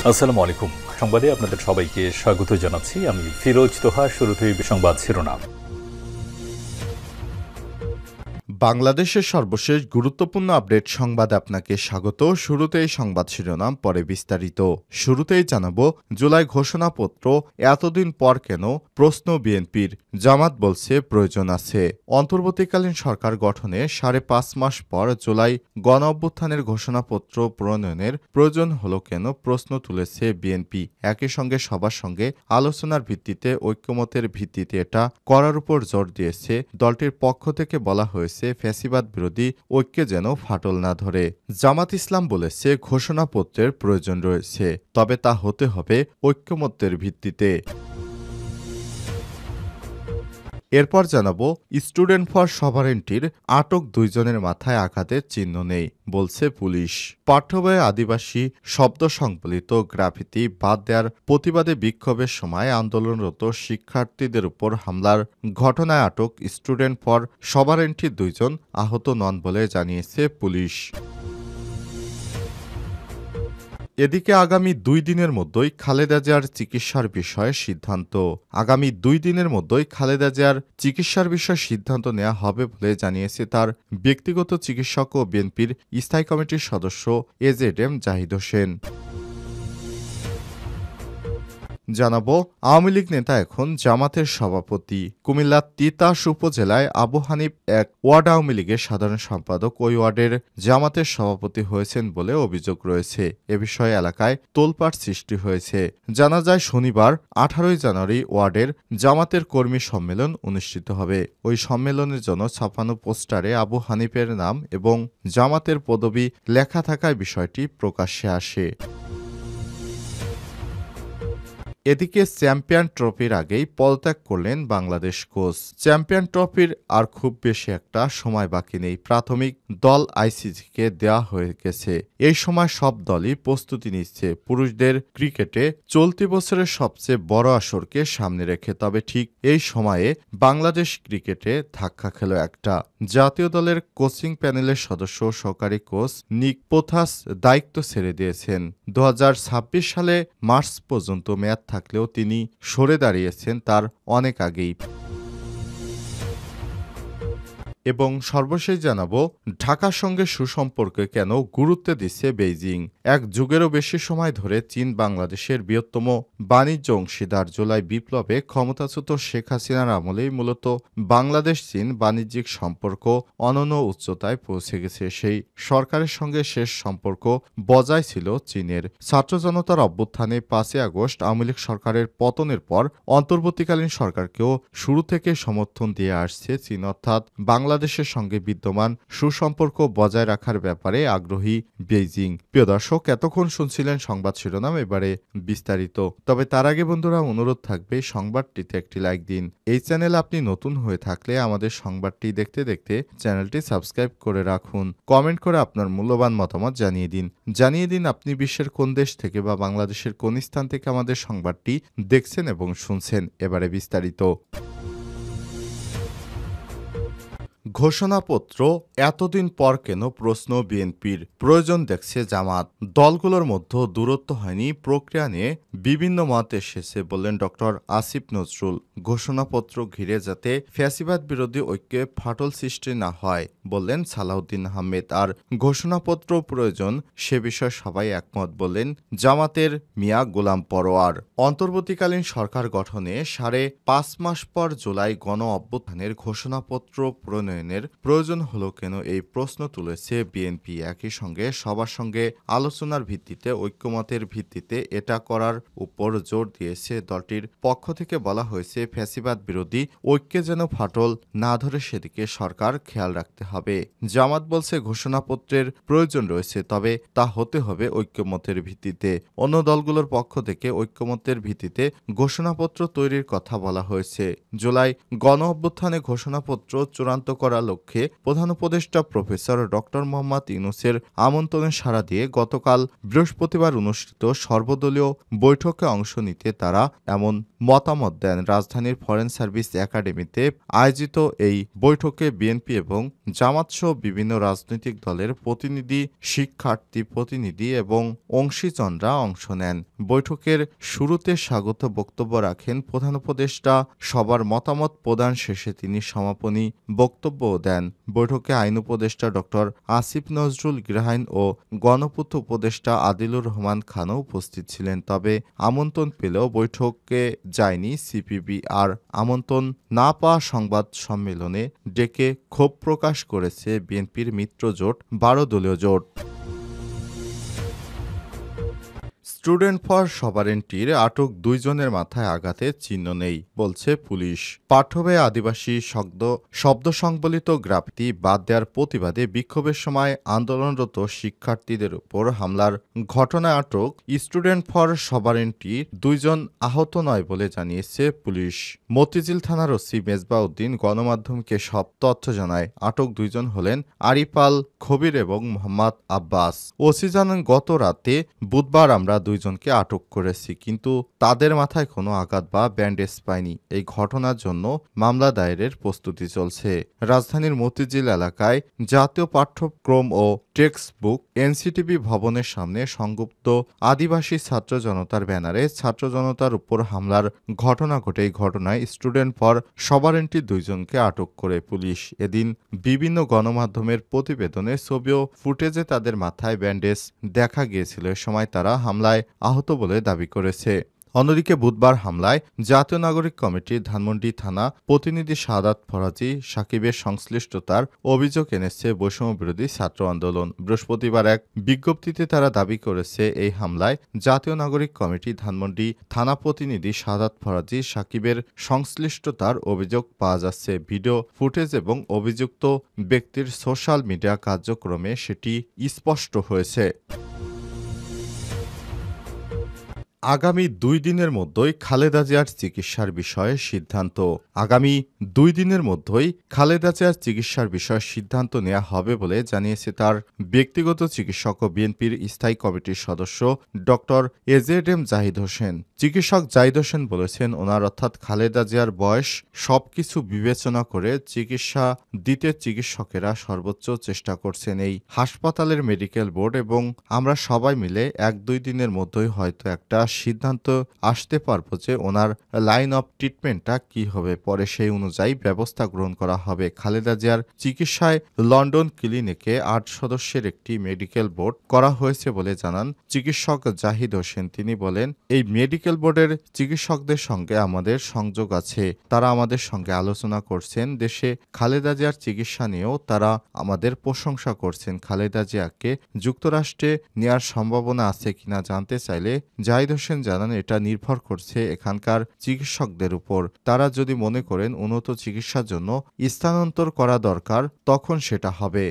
আসসালামু আলাইকুম। সংবাদে আপনাদের সবাইকে স্বাগত জানাচ্ছি। আমি ফিরোজ তোহা। শুরুতেই সংবাদ শিরোনাম। বাংলাদেশের সর্বশেষ গুরুত্বপূর্ণ আপডেট সংবাদে আপনাকে স্বাগত। শুরুতেই সংবাদ শিরোনাম, পরে বিস্তারিত। শুরুতেই জানাবো, জুলাই ঘোষণাপত্র এতদিন পর কেন, প্রশ্ন বিএনপির। জামাত বলছে প্রয়োজন আছে। অন্তর্বর্তীকালীন সরকার গঠনে 5.5 মাস পর জুলাই গণ অভ্যুত্থানের ঘোষণাপত্র প্রণয়নের প্রয়োজন হলো কেন, প্রশ্ন তুলেছে বিএনপি। একই সঙ্গে সবার সঙ্গে আলোচনার ভিত্তিতে, ঐক্যমতের ভিত্তিতে এটা করার উপর জোর দিয়েছে। দলটির পক্ষ থেকে বলা হয়েছে, ফ্যাসিবাদ বিরোধী ঐক্যে যেন ফাটল না ধরে। জামাত ইসলাম বলেছে, ঘোষণাপত্রের প্রয়োজন রয়েছে, তবে তা হতে হবে ঐক্যমত্যের ভিত্তিতে। এরপর জানাবো, স্টুডেন্ট ফর সভারেন্টির আটক 2 জনের মাথায় আঘাতের চিহ্ন নেই, বলছে পুলিশ। পাঠ্যবয়ে আদিবাসী শব্দ সংবলিত গ্রাফিতি বাদ দেওয়ার প্রতিবাদে বিক্ষোভের সময় আন্দোলনরত শিক্ষার্থীদের উপর হামলার ঘটনায় আটক স্টুডেন্ট ফর সভারেন্টির 2 জন আহত নন বলে জানিয়েছে পুলিশ। এদিকে আগামী 2 দিনের মধ্যেই খালেদা জিয়ার চিকিৎসার বিষয়ে সিদ্ধান্ত। আগামী 2 দিনের মধ্যেই খালেদা জিয়ার চিকিৎসার বিষয়ে সিদ্ধান্ত নেওয়া হবে বলে জানিয়েছে তার ব্যক্তিগত চিকিৎসক ও বিএনপির স্থায়ী কমিটির সদস্য এজেডএম জাহিদ হোসেন। জানাবো, আওয়ামী লীগ নেতা এখন জামাতের সভাপতি। কুমিল্লার তিতাস উপজেলায় আবু হানিফ এক ওয়ার্ড আওয়ামী লীগের সাধারণ সম্পাদক ওই ওয়ার্ডের জামাতের সভাপতি হয়েছেন বলে অভিযোগ রয়েছে। এ বিষয়ে এলাকায় তোলপাড় সৃষ্টি হয়েছে। জানা যায়, শনিবার 18 জানুয়ারি ওয়ার্ডের জামাতের কর্মী সম্মেলন অনুষ্ঠিত হবে। ওই সম্মেলনের জন্য ছাপানো পোস্টারে আবু হানিফের নাম এবং জামাতের পদবি লেখা থাকায় বিষয়টি প্রকাশ্যে আসে। এদিকে চ্যাম্পিয়ন ট্রফির আগেই পদত্যাগ করলেন বাংলাদেশ কোচ। চ্যাম্পিয়ন ট্রফির আর খুব বেশি একটা সময় বাকি নেই। প্রাথমিক দল আইসিসিকে দেওয়া হয়ে গেছে। এই সময় সব দলই প্রস্তুতি নিচ্ছে পুরুষদের ক্রিকেটে চলতি বছরের সবচেয়ে বড় আসরকে সামনে রেখে। তবে ঠিক এই সময়ে বাংলাদেশ ক্রিকেটে ধাক্কা খেল একটা। জাতীয় দলের কোচিং প্যানেলের সদস্য সহকারী কোচ নিক পোথাস দায়িত্ব ছেড়ে দিয়েছেন। 2026 সালে মার্চ পর্যন্ত মেয়াদ থাকলেও তিনি সরে দাঁড়িয়েছেন তার অনেক আগেই। এবং সর্বশেষ জানাবো, ঢাকার সঙ্গে সুসম্পর্কে কেন গুরুত্ব দিচ্ছে বেইজিং। এক যুগেরও বেশি সময় ধরে চীন বাংলাদেশের বৃহত্তম বাণিজ্য অংশীদার। জুলাই বিপ্লবে ক্ষমতাচ্যুত শেখ হাসিনার আমলেই মূলত বাংলাদেশ চীন বাণিজ্যিক সম্পর্ক অনন্য উচ্চতায় পৌঁছে গেছে। সেই সরকারের সঙ্গে শেষ সম্পর্ক বজায় ছিল চীনের। ছাত্র জনতার অভ্যুত্থানে 5 আগস্ট আওয়ামী লীগ সরকারের পতনের পর অন্তর্বর্তীকালীন সরকারকেও শুরু থেকে সমর্থন দিয়ে আসছে চীন, অর্থাৎ বাংলাদেশের সঙ্গে বিদ্যমান সুসম্পর্ক বজায় রাখার ব্যাপারে আগ্রহী বেইজিং। প্রিয় দর্শক, এতক্ষণ শুনছিলেন সংবাদ শিরোনাম, এবারে বিস্তারিত। তবে তার আগে বন্ধুরা, অনুরোধ থাকবে সংবাদটিতে একটি লাইক দিন। এই চ্যানেল আপনি নতুন হয়ে থাকলে আমাদের সংবাদটি দেখতে দেখতে চ্যানেলটি সাবস্ক্রাইব করে রাখুন। কমেন্ট করে আপনার মূল্যবান মতামত জানিয়ে দিন আপনি বিশ্বের কোন দেশ থেকে বা বাংলাদেশের কোন স্থান থেকে আমাদের সংবাদটি দেখছেন এবং শুনছেন। এবারে বিস্তারিত। ঘোষণাপত্র এতদিন পর কেন, প্রশ্ন বিএনপির। প্রয়োজন দেখছে জামাত। দলগুলোর মধ্যে দূরত্ব হয়নি, প্রক্রিয়া নিয়ে বিভিন্ন মত এসেছে বললেন ড আসিফ নজরুল। ঘোষণাপত্র ঘিরে যাতে ফ্যাসিবাদ বিরোধী ঐক্যে ফাটল সৃষ্টি না হয়, বললেন সালাউদ্দিন আহমেদ। আর ঘোষণাপত্র প্রয়োজন সে বিষয়ে সবাই একমত, বললেন জামাতের মিয়া গোলাম পরোয়ার। অন্তর্বর্তীকালীন সরকার গঠনে 5.5 মাস পর জুলাই গণ অভ্যুত্থানের ঘোষণাপত্র প্রণয়নের প্রয়োজন হলো কেন, এই প্রশ্ন তুলেছে বিএনপি। একই সঙ্গে সবার সঙ্গে আলোচনার ভিত্তিতে, ঐক্যমতের ভিত্তিতে এটা করার উপর জোর দিয়েছে। দলটির পক্ষ থেকে বলা হয়েছে, ফ্যাসিবাদ বিরোধী ঐক্যে যেন ফাটল না ধরে সেদিকে সরকার খেয়াল রাখতে হবে। জামাত বলছে, ঘোষণাপত্রের প্রয়োজন রয়েছে, তবে তা হতে হবে ঐক্যমতের ভিত্তিতে। অন্য দলগুলোর পক্ষ থেকে ঐক্যমতের ভিত্তিতে ঘোষণাপত্র তৈরির কথা বলা হয়েছে। জুলাই গণ অভ্যুত্থানে ঘোষণাপত্র চূড়ান্ত করার করার লক্ষ্যে প্রধান উপদেষ্টা প্রফেসর ডক্টর মোহাম্মদ ইউনূসের আমন্ত্রণে সাড়া দিয়ে গতকাল বৃহস্পতিবার অনুষ্ঠিত সর্বদলীয় বৈঠকে অংশ নিতে তারা এমন মতামত দেন। রাজধানীর ফরেন সার্ভিস একাডেমিতে আয়োজিত এই বৈঠকে বিএনপি এবং জামাতসহ বিভিন্ন রাজনৈতিক দলের প্রতিনিধি, শিক্ষার্থী প্রতিনিধি এবং অংশীজনরা অংশ নেন। বৈঠকের শুরুতে স্বাগত বক্তব্য রাখেন প্রধান উপদেষ্টা। সবার মতামত প্রদান শেষে তিনি সমাপনী বক্তব্যও দেন। বৈঠকে আইন উপদেষ্টা ডক্টর আসিফ নজরুল গৃহায়ন ও গণপূর্ত উপদেষ্টা আদিলুর রহমান খানও উপস্থিত ছিলেন। তবে আমন্ত্রণ পেলেও বৈঠকে যায়নি সিপিবি। আর আমন্ত্রণ না পাওয়া সংবাদ সম্মেলনে ডেকে ক্ষোভ প্রকাশ করেছে বিএনপির মিত্র জোট ১২ দলীয় জোট। স্টুডেন্ট ফর সভারেন্টির আটক ২ জনের মাথায় আঘাতের চিহ্ন নেই বলছে পুলিশ। পাঠ্যবয়ে আদিবাসী শব্দ সংবলিত গ্রাফিতি বাদ দেওয়ার প্রতিবাদে বিক্ষোভের সময় আন্দোলনরত শিক্ষার্থীদের উপর হামলার ঘটনায় আটক স্টুডেন্ট ফর সভারেন্টির ২ জন আহত নয় বলে জানিয়েছে পুলিশ। মতিঝিল থানার ওসি মেজবা উদ্দিন গণমাধ্যমকে সব তথ্য জানায়। আটক ২ জন হলেন আরিফাল খবির এবং মোহাম্মদ আব্বাস। ওসি জানান, গত রাতে বুধবার আমরা ২ জনকে আটক করেছি, কিন্তু তাদের মাথায় কোনো আঘাত বা ব্যান্ডেজ পায়নি। এই ঘটনার জন্য মামলা দায়েরের প্রস্তুতি চলছে। রাজধানীর মতিঝিল এলাকায় জাতীয় পাঠ্যক্রম ও টেক্সট বুক এনসিটিভি ভবনের সামনে সংগুপ্ত আদিবাসী ছাত্র জনতার ব্যানারে ছাত্র জনতার উপর হামলার ঘটনা ঘটে। এই ঘটনায় স্টুডেন্ট ফর সভারেন্টির ২ জনকে আটক করে পুলিশ। এদিন বিভিন্ন গণমাধ্যমের প্রতিবেদনে ছবি ও ফুটেজে তাদের মাথায় ব্যান্ডেজ দেখা গিয়েছিল। এ সময় তারা হামলায় আহত বলে দাবি করেছে। অন্যদিকে বুধবার হামলায় জাতীয় নাগরিক কমিটির ধানমন্ডি থানা প্রতিনিধি সাদাত ফরাজি সাকিবের সংশ্লিষ্টতার অভিযোগ এনেছে বৈষম্যবিরোধী ছাত্র আন্দোলন। বৃহস্পতিবার এক বিজ্ঞপ্তিতে তারা দাবি করেছে, এই হামলায় জাতীয় নাগরিক কমিটি ধানমন্ডি থানা প্রতিনিধি সাদাত ফরাজি সাকিবের সংশ্লিষ্টতার অভিযোগ পাওয়া যাচ্ছে। ভিডিও ফুটেজ এবং অভিযুক্ত ব্যক্তির সোশ্যাল মিডিয়া কার্যক্রমে সেটি স্পষ্ট হয়েছে। আগামী ২ দিনের মধ্যেই খালেদা জিয়ার চিকিৎসার বিষয়ে সিদ্ধান্ত। আগামী ২ দিনের মধ্যেই খালেদা জিয়ার চিকিৎসার বিষয়ে সিদ্ধান্ত নেওয়া হবে বলে জানিয়েছে তার ব্যক্তিগত চিকিৎসক ও বিএনপির স্থায়ী কমিটির সদস্য ডক্টর এজেডএম জাহিদ হোসেন। চিকিৎসক জাহিদ হোসেন বলেছেন, ওনার অর্থাৎ খালেদা জিয়ার বয়স সবকিছু বিবেচনা করে চিকিৎসা দিতে চিকিৎসকেরা সর্বোচ্চ চেষ্টা করছেন। এই হাসপাতালের মেডিকেল বোর্ড এবং আমরা সবাই মিলে ১-২ দিনের মধ্যেই হয়তো একটা সিদ্ধান্ত আসতে পারবো যে ওনার লাইন অফ ট্রিটমেন্টটা কি হবে, পরে সেই অনুযায়ী ব্যবস্থা গ্রহণ করা হবে। খালেদা জিয়ার চিকিৎসায় লন্ডন ক্লিনিকে ৮ সদস্যের একটি মেডিকেল বোর্ড করা হয়েছে বলে জানান চিকিৎসক জাহিদ হোসেন। তিনি বলেন, এই মেডিকেল বোর্ডের চিকিৎসকদের সঙ্গে আমাদের সংযোগ আছে, তারা আমাদের সঙ্গে আলোচনা করছেন। দেশে খালেদা জিয়ার চিকিৎসা নিয়েও তারা আমাদের প্রশংসা করছেন। খালেদা জিয়াকে যুক্তরাষ্ট্রে নেওয়ার সম্ভাবনা আছে কিনা জানতে চাইলে জাহিদ হোসেন জানান, এটা নির্ভর করছে এখানকার চিকিৎসকদের উপর। তারা যদি মনে করেন উন্নত চিকিৎসার জন্য স্থানান্তর করা দরকার, তখন সেটা হবে।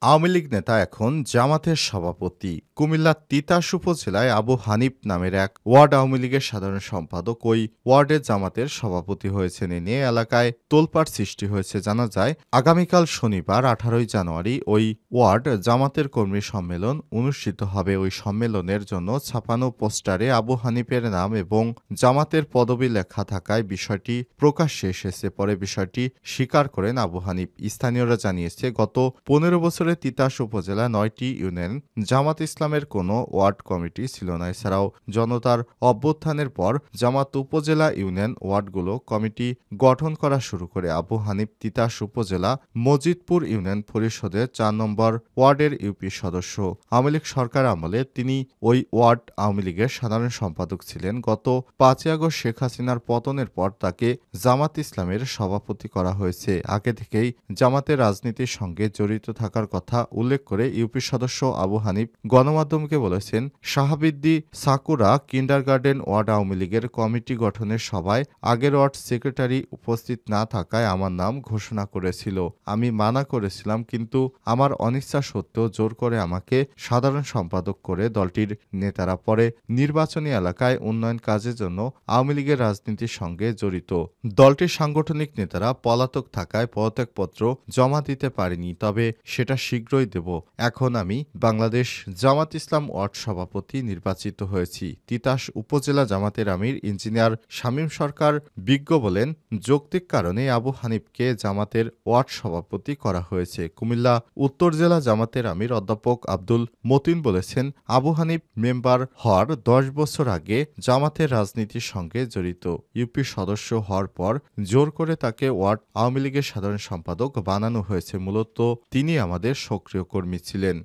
আওয়ামী লীগ নেতা এখন জামাতের সভাপতি। কুমিল্লার তিতাস উপজেলায় আবু হানিফ নামের এক ওয়ার্ড আওয়ামী লীগের সাধারণ সম্পাদক ওই ওয়ার্ডে জামাতের সভাপতি হয়েছেন। এ নিয়ে এলাকায় তোলপাড় সৃষ্টি হয়েছে। জানা যায়, আগামীকাল শনিবার ১৮ জানুয়ারি ওই ওয়ার্ড জামাতের কর্মী সম্মেলন অনুষ্ঠিত হবে। ওই সম্মেলনের জন্য ছাপানো পোস্টারে আবু হানিফের নাম এবং জামাতের পদবি লেখা থাকায় বিষয়টি প্রকাশ্যে এসেছে। পরে বিষয়টি স্বীকার করেন আবু হানিফ। স্থানীয়রা জানিয়েছে, গত ১৫ বছরে তিতাস উপজেলা ৯টি ইউনিয়ন জামাত ইসলামের কোনো ওয়ার্ড কমিটি ছিল না। এছাড়াও জনতার অভ্যুত্থানের পর জামাত উপজেলা ইউনিয়ন ওয়ার্ডগুলো কমিটি গঠন করা শুরু করে। আবু হানিফ তিতাস উপজেলা মজিদপুর ইউনিয়ন পরিষদের ৪ নম্বর ওয়ার্ডের ইউপি সদস্য। আওয়ামী লীগ সরকার আমলে তিনি ওই ওয়ার্ড আওয়ামী লীগের সাধারণ সম্পাদক ছিলেন। গত ৫ আগস্ট শেখ হাসিনার পতনের পর তাকে জামাত ইসলামের সভাপতি করা হয়েছে। আগে থেকেই জামাতের রাজনীতির সঙ্গে জড়িত থাকার কথা কথা উল্লেখ করে ইউপি সদস্য আবু হানিফ গণমাধ্যমকে বলেছেন, শাহাবিদ্দি সাকুরা কিন্ডারগার্টেন ওয়ার্ড আওয়ামী লীগের কমিটি গঠনের সভায় আগের ওয়ার্ড সেক্রেটারি উপস্থিত না থাকায় আমার নাম ঘোষণা করেছিল। আমি মানা করেছিলাম, কিন্তু আমার অনিচ্ছা সত্ত্বেও জোর করে আমাকে সাধারণ সম্পাদক করে দলটির নেতারা পরে নির্বাচনী এলাকায় উন্নয়ন কাজের জন্য আওয়ামী লীগের রাজনীতির সঙ্গে জড়িত। দলটির সাংগঠনিক নেতারা পলাতক থাকায় পদত্যাগপত্র জমা দিতে পারেনি, তবে সেটা শীঘ্রই দেব। এখন আমি বাংলাদেশ জামাত ইসলাম ওয়ার্ড সভাপতি নির্বাচিত হয়েছি। তিতাস উপজেলা জামাতের আমির ইঞ্জিনিয়ার শামীম সরকার বিজ্ঞ বলেন, যৌক্তিক কারণে আবু হানিফকে জামাতের ওয়ার্ড সভাপতি করা হয়েছে। কুমিল্লা উত্তর জেলা জামাতের আমির অধ্যাপক আব্দুল মতিন বলেছেন, আবু হানিফ মেম্বার হওয়ার 10 বছর আগে জামাতের রাজনীতির সঙ্গে জড়িত। ইউপি সদস্য হওয়ার পর জোর করে তাকে ওয়ার্ড আওয়ামী লীগের সাধারণ সম্পাদক বানানো হয়েছে। মূলত তিনি আমাদের সক্রিয় কর্মী ছিলেন।